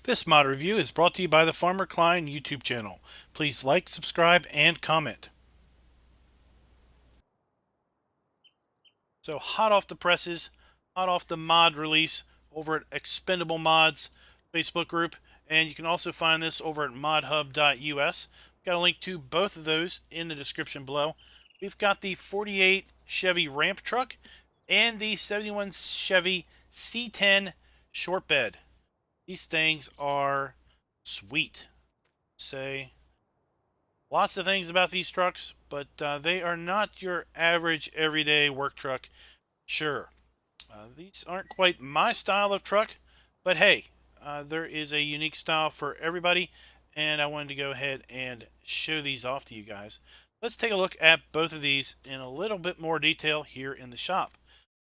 This mod review is brought to you by the Farmer Klein YouTube channel. Please like, subscribe, and comment. So hot off the presses, hot off the mod release over at Expendable Mods Facebook group, and you can also find this over at modhub.us. Got a link to both of those in the description below. We've got the 48 Chevy ramp truck and the 71 Chevy C10 Shortbed. These things are sweet. Say lots of things about these trucks, but they are not your average everyday work truck. Sure, these aren't quite my style of truck, but hey, there is a unique style for everybody, and I wanted to go ahead and show these off to you guys. Let's take a look at both of these in a little bit more detail here in the shop.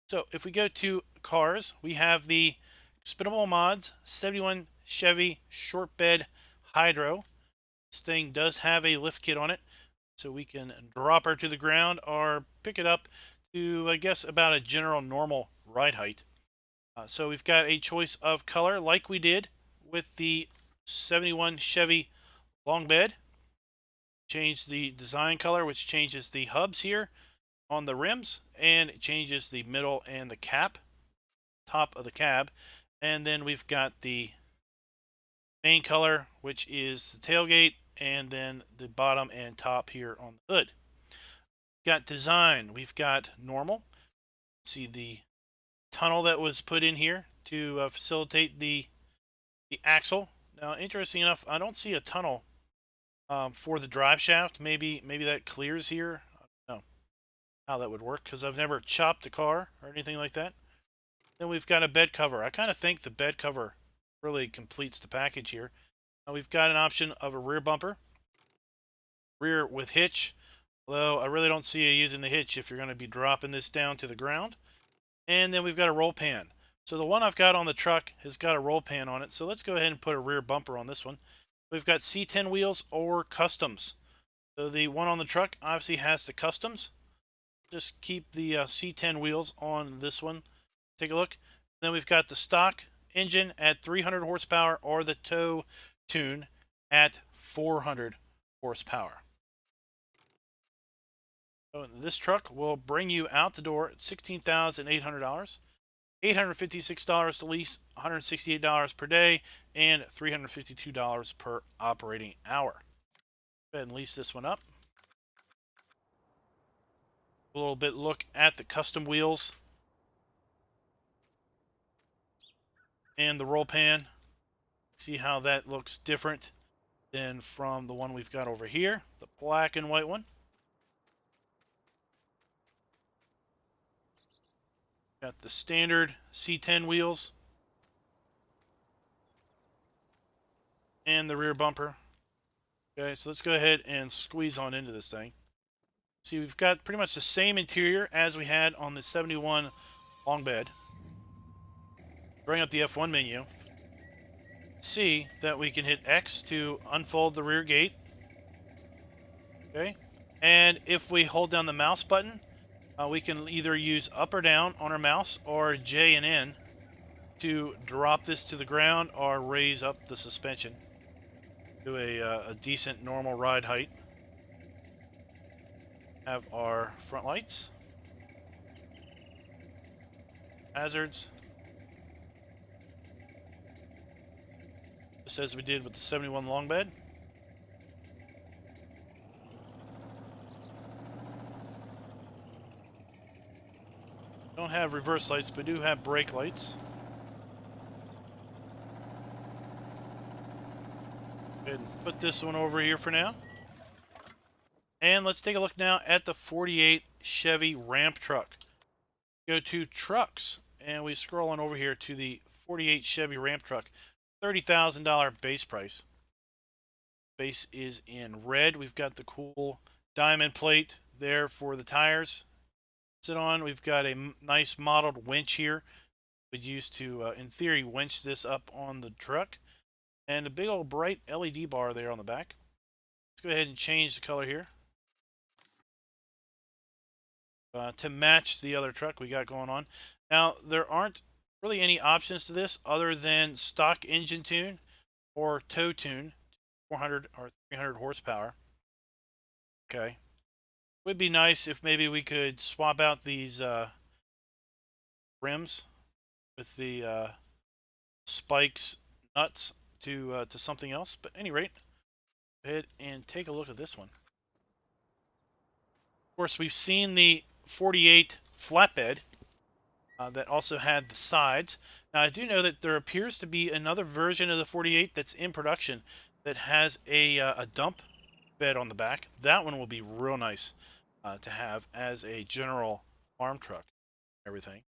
So if we go to cars, we have the Expendable Mods 71 Chevy Shortbed Hydro. This thing does have a lift kit on it, so we can drop her to the ground or pick it up to, I guess, about a general normal ride height. So we've got a choice of color like we did with the 71 Chevy long bed. Change the design color, which changes the hubs here on the rims, and it changes the middle and the top of the cab. And then we've got the main color, which is the tailgate, and then the bottom and top here on the hood. Got design, we've got normal. See the tunnel that was put in here to facilitate the axle. Now, interesting enough, I don't see a tunnel for the drive shaft. Maybe that clears here. I don't know how that would work because I've never chopped a car or anything like that. Then we've got a bed cover. I kind of think the bed cover really completes the package here. Now we've got an option of a rear bumper, rear with hitch, although I really don't see you using the hitch if you're going to be dropping this down to the ground. And then we've got a roll pan. So the one I've got on the truck has got a roll pan on it. So let's go ahead and put a rear bumper on this one. We've got C10 wheels or customs. So the one on the truck obviously has the customs. Just keep the C10 wheels on this one. Take a look. Then we've got the stock engine at 300 horsepower or the tow tune at 400 horsepower. So this truck will bring you out the door at $16,800, $856 to lease, $168 per day, and $352 per operating hour. Go ahead and lease this one up. A little bit look at the custom wheels and the roll pan. See how that looks different than from the one we've got over here, the black and white one. Got the standard C10 wheels and the rear bumper. Okay, so let's go ahead and squeeze on into this thing. See, we've got pretty much the same interior as we had on the 71 long bed. Bring up the F1 menu. See that we can hit X to unfold the rear gate. Okay, and if we hold down the mouse button, we can either use up or down on our mouse or J and N to drop this to the ground or raise up the suspension to a decent normal ride height. Have our front lights, hazards, just as we did with the 71 long bed. Don't have reverse lights, but do have brake lights. Go ahead and put this one over here for now. And let's take a look now at the 48 Chevy ramp truck. Go to trucks, and we scroll on over here to the 48 Chevy ramp truck. $30,000 base price. Base is in red. We've got the cool diamond plate there for the tires. Sit on. We've got a nice modeled winch here. We'd use to, in theory, winch this up on the truck. and a big old bright LED bar there on the back. Let's go ahead and change the color here to match the other truck we got going on. Now, there aren't really any options to this other than stock engine tune or tow tune, 400 or 300 horsepower. Okay. Would be nice if maybe we could swap out these rims with the spikes nuts to something else. But at any rate, go ahead and take a look at this one. Of course, we've seen the 48 flatbed that also had the sides. Now, I do know that there appears to be another version of the 48 that's in production that has a dump bed on the back. That one will be real nice to have as a general farm truck. Everything.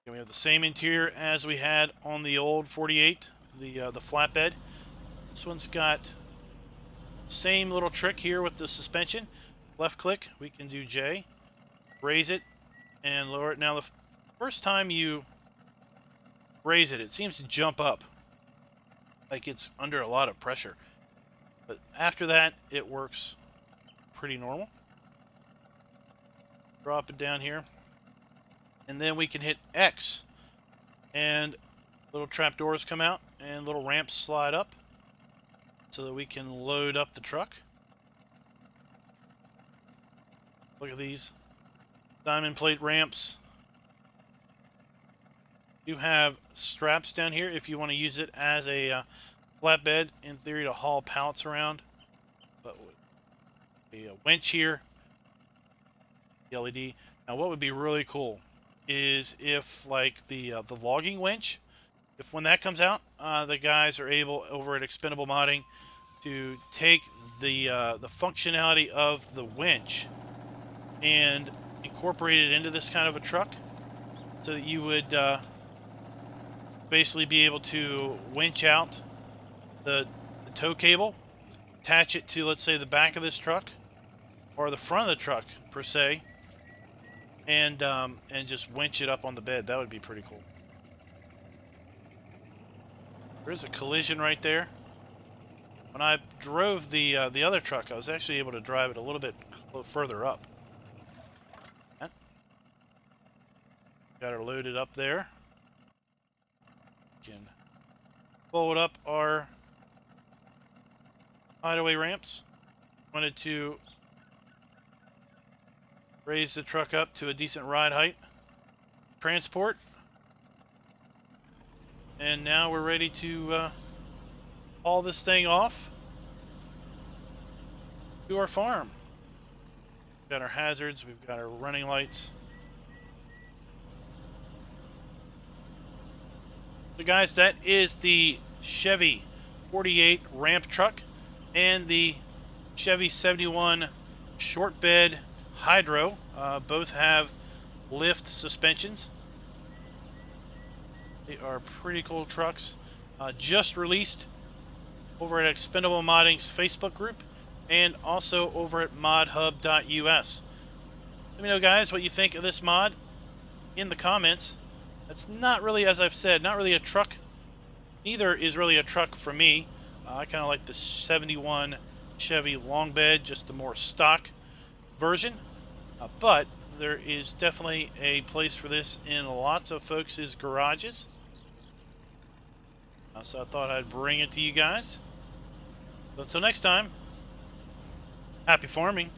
And we have the same interior as we had on the old 48, the flatbed. This one's got same little trick here with the suspension. Left click, we can do J, raise it, and lower it. Now, the first time you raise it, it seems to jump up like it's under a lot of pressure. But after that, it works pretty normal. Drop it down here. And then we can hit X. And little trap doors come out and little ramps slide up so that we can load up the truck. Look at these diamond plate ramps. You have straps down here if you want to use it as a flatbed, in theory, to haul pallets around. But a winch here, the LED. Now, what would be really cool is if, like, the logging winch, if when that comes out, the guys are able over at Expendable Modding to take the functionality of the winch and incorporate it into this kind of a truck, so that you would basically be able to winch out the tow cable, attach it to, let's say, the back of this truck or the front of the truck per se, and just winch it up on the bed. That would be pretty cool. There's a collision right there. When I drove the other truck, I was actually able to drive it a little bit further up. Got her loaded up there. Can fold up our hideaway ramps. Wanted to raise the truck up to a decent ride height. Transport. And now we're ready to haul this thing off to our farm. We've got our hazards, we've got our running lights. So guys, that is the Chevy 48 ramp truck and the Chevy 71 Shortbed Hydro. Both have lift suspensions. They are pretty cool trucks. Just released over at Expendable Modding's Facebook group and also over at modhub.us. Let me know, guys, what you think of this mod in the comments. It's not really, as I've said, not really a truck. Neither is really a truck for me. I kind of like the 71 Chevy long bed, just the more stock version. But there is definitely a place for this in lots of folks' garages. So I thought I'd bring it to you guys. So until next time, happy farming.